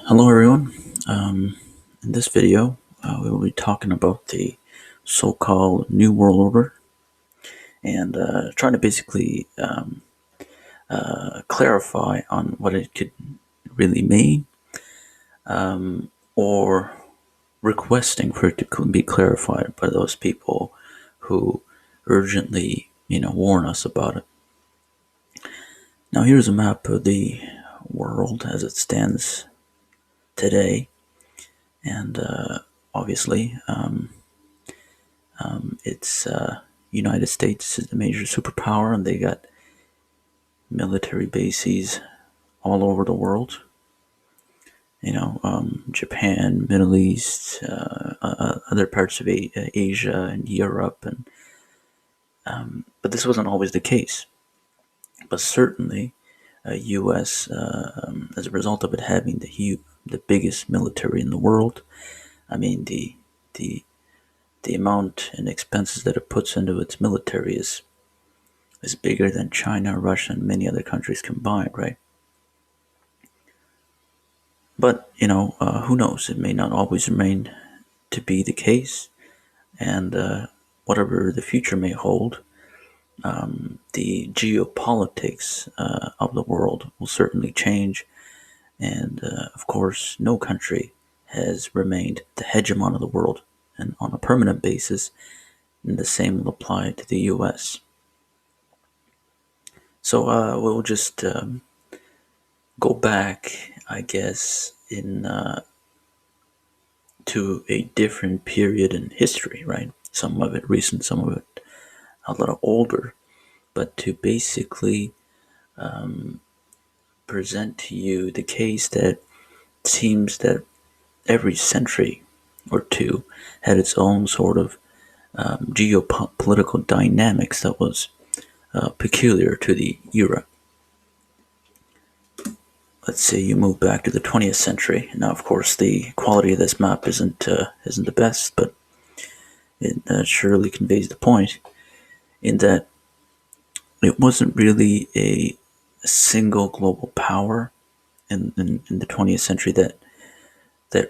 Hello everyone. In this video, we will be talking about the so-called New World Order and trying to basically clarify on what it could really mean, or requesting for it to be clarified by those people who urgently, warn us about it. Now, here's a map of the world as it stands today, and obviously, it's United States is the major superpower, and they got military bases all over the world. Japan, Middle East, other parts of Asia and Europe, and but this wasn't always the case. But certainly, U.S. As a result of it having the biggest military in the world, I mean the amount and expenses that it puts into its military is bigger than China, Russia, and many other countries combined, right? But, who knows? It may not always remain to be the case, and whatever the future may hold, the geopolitics of the world will certainly change, and of course, no country has remained the hegemon of the world and on a permanent basis, and the same will apply to the U.S. So we'll just go back, I guess, to a different period in history, right? Some of it recent, some of it a little older, but to basically present to you the case that seems that every century or two had its own sort of geopolitical dynamics that was peculiar to the era. Let's say you move back to the 20th century. Now, of course, the quality of this map isn't the best, but it surely conveys the point in that it wasn't really a single global power in the 20th century that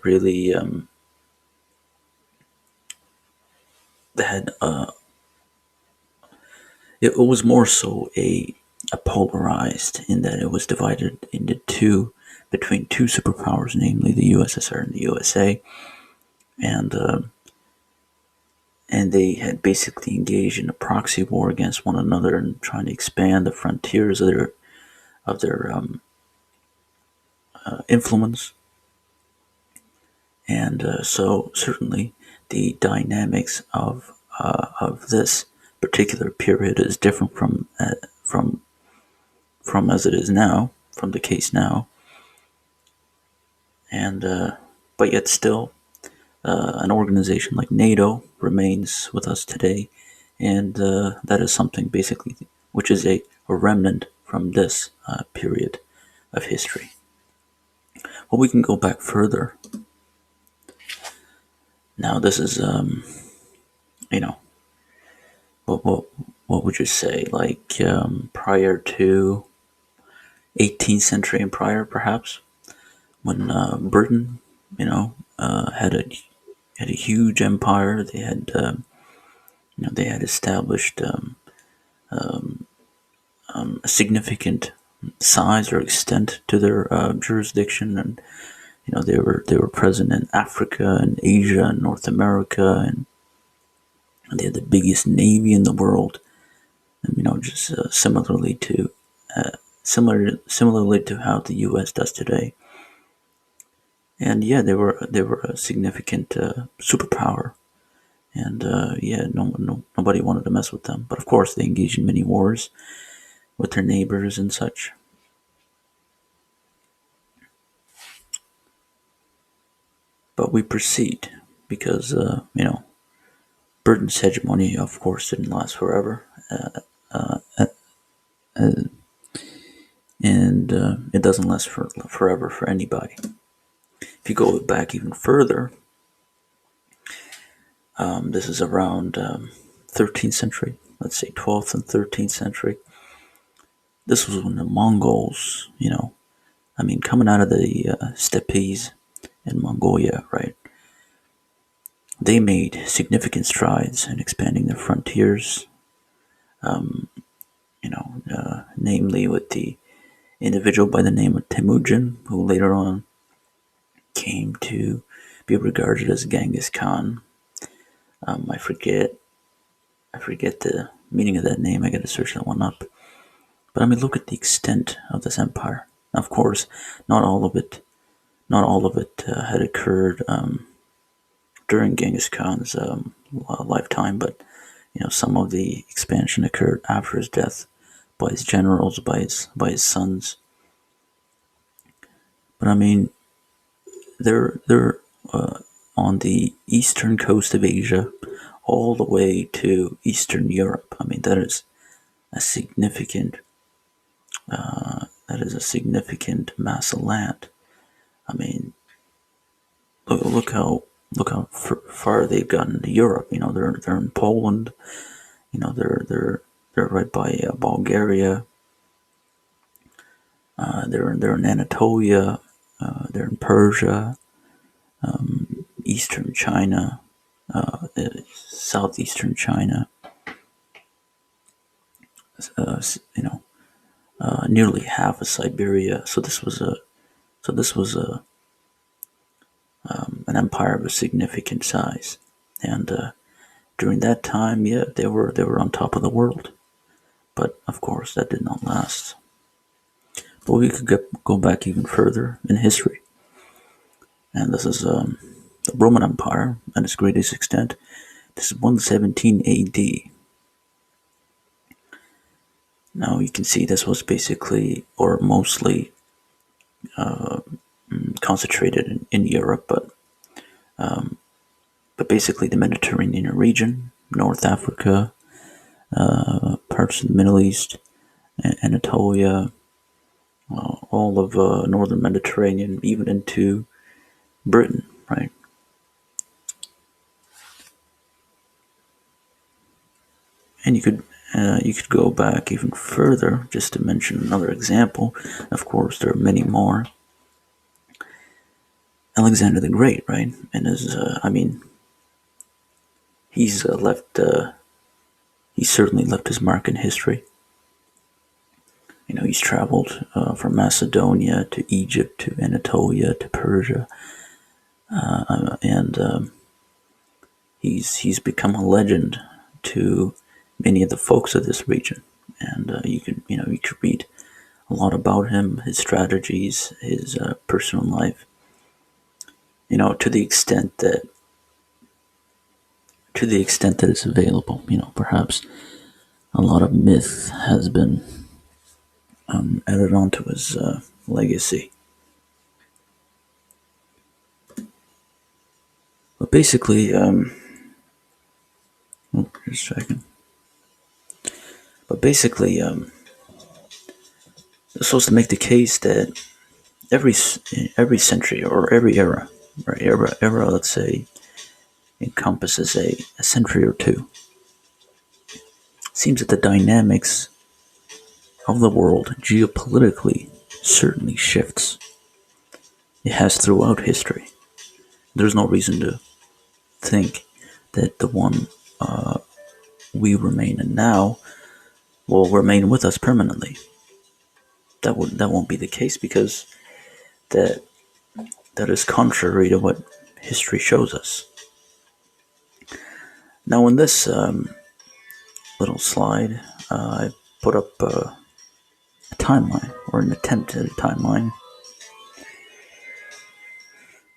really had it was more so a polarized, in that it was divided into between two superpowers, namely the USSR and the USA, and they had basically engaged in a proxy war against one another and trying to expand the frontiers of their influence. And so certainly the dynamics of this particular period is different from as it is now, from the case now, and but yet still, an organization like NATO remains with us today, and that is something basically which is a remnant from this period of history. Well, we can go back further. Now, this is what would you say, like prior to 18th century and prior, perhaps, when Britain, had a huge empire. They had they had established a significant size or extent to their jurisdiction, and they were present in Africa and Asia and North America, and they had the biggest navy in the world. And just similarly to how the U.S. does today. And yeah, they were a significant superpower, and nobody wanted to mess with them. But of course, they engaged in many wars with their neighbors and such. But we proceed because, Britain's hegemony, of course, didn't last forever. And it doesn't last forever for anybody. If you go back even further, this is around 13th century, let's say 12th and 13th century. This was when the Mongols, coming out of the steppes in Mongolia, right? They made significant strides in expanding their frontiers, namely with the individual by the name of Temujin, who later on came to be regarded as Genghis Khan. I forget the meaning of that name. I got to search that one up. But look at the extent of this empire. Of course, not all of it, had occurred during Genghis Khan's lifetime, but some of the expansion occurred after his death by his generals, by his sons. But they're on the eastern coast of Asia, all the way to Eastern Europe. That is a significant mass of land. I mean, look how far they've gotten to Europe. They're in Poland. They're right by Bulgaria. They're in Anatolia. They're in Persia, Eastern China, southeastern China. Uh, Nearly half of Siberia. So this was an empire of a significant size, and during that time, yeah, they were on top of the world. But of course, that did not last. But we could go back even further in history, and this is the Roman Empire at its greatest extent. This is 117 A.D. Now you can see this was basically or mostly concentrated in Europe, but basically the Mediterranean region, North Africa, parts of the Middle East, Anatolia, all of northern Mediterranean, even into Britain, right? And you could go back even further, just to mention another example. Of course, there are many more. Alexander the Great, right? And he's left. He certainly left his mark in history. He's traveled from Macedonia to Egypt to Anatolia to Persia, and he's become a legend to many of the folks of this region. And you could read a lot about him, his strategies, his personal life. To the extent that it's available. Perhaps a lot of myth has been added onto his legacy. But basically, just a second. But basically, this was to make the case that every century or every era, right? Era, let's say, encompasses a century or two. It seems that the dynamics of the world geopolitically certainly shifts. It has throughout history. There's no reason to think that the one we remain in now will remain with us permanently. That won't be the case, because that is contrary to what history shows us. Now, in this little slide, I put up a timeline, or an attempt at a timeline.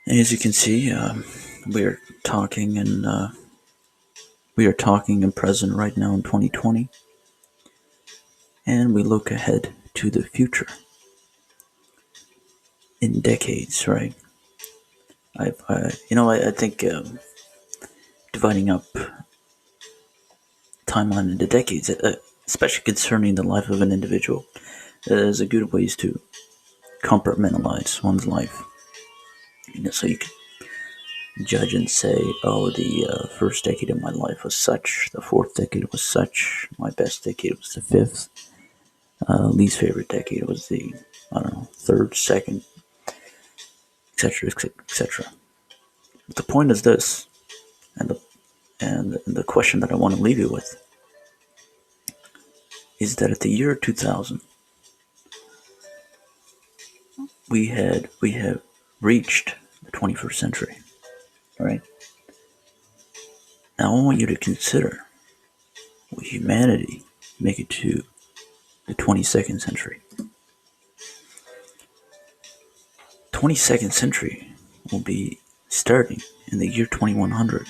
And as you can see, we are talking and present right now in 2020, and we look ahead to the future in decades, right? I think dividing up timeline into decades, especially concerning the life of an individual, is a good way to compartmentalize one's life. So you can judge and say, oh, the first decade of my life was such, the fourth decade was such, my best decade was the fifth, least favorite decade was the, I don't know, third, second, etc., etc. But the point is this, and the question that I want to leave you with is that at the year 2000, we have reached the 21st century. All right. Now I want you to consider, will humanity make it to the 22nd century? 22nd century will be starting in the year 2100.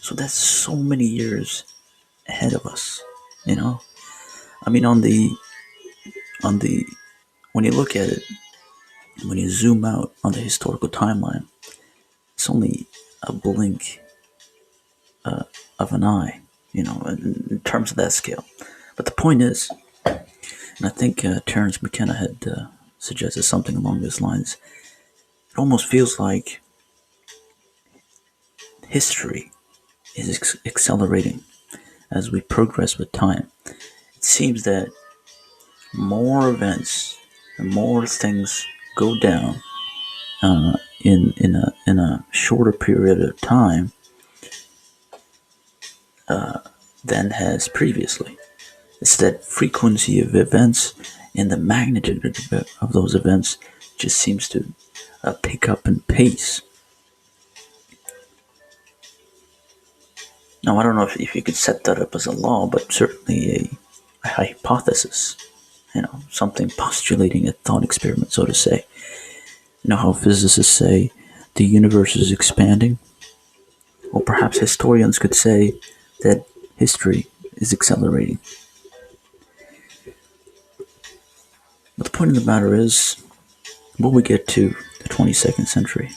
So that's so many years ahead of us. You know, I mean, on the when you look at it, when you zoom out on the historical timeline, it's only a blink of an eye. In terms of that scale. But the point is, and I think Terence McKenna had suggested something along these lines. It almost feels like history is accelerating as we progress with time. It seems that more events and more things go down in a shorter period of time than has previously. It's that frequency of events and the magnitude of those events just seems to pick up in pace. Now, I don't know if you could set that up as a law, but certainly a hypothesis, something postulating a thought experiment, so to say. You know how physicists say the universe is expanding? Or perhaps historians could say that history is accelerating. But the point of the matter is, will we get to the 22nd century?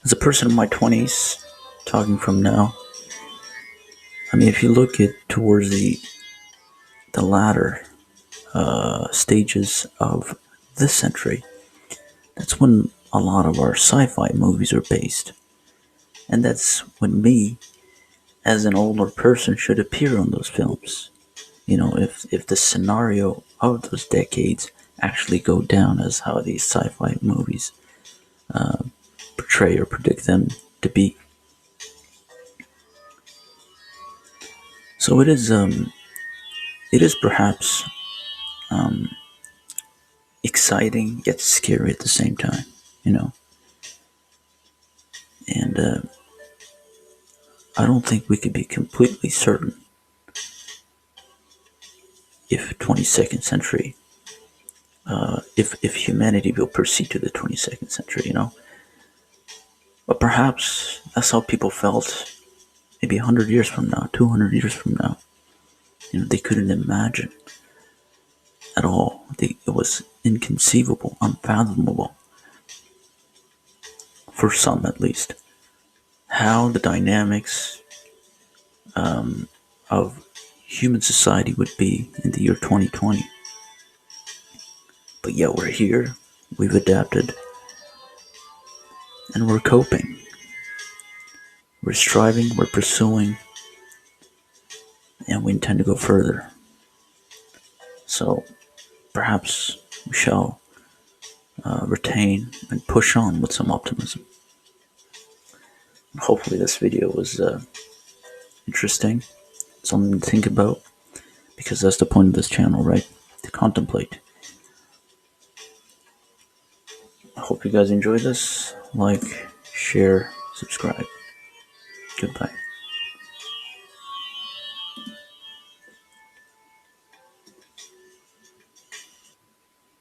As a person in my 20s, talking from now, I mean, if you look at towards the latter stages of this century, that's when a lot of our sci-fi movies are based. And that's when me, as an older person, should appear on those films. If the scenario of those decades actually go down as how these sci-fi movies portray or predict them to be. So it is perhaps exciting yet scary at the same time, and I don't think we could be completely certain if 22nd century, if humanity will proceed to the 22nd century, but perhaps that's how people felt maybe 100 years from now, 200 years from now. They couldn't imagine at all. It was inconceivable, unfathomable, for some at least, how the dynamics of human society would be in the year 2020. But yet we're here, we've adapted, and we're coping. We're striving, we're pursuing, and we intend to go further. So perhaps we shall retain and push on with some optimism. Hopefully this video was interesting, something to think about, because that's the point of this channel, right? To contemplate. I hope you guys enjoyed this. Like, share, subscribe. Goodbye.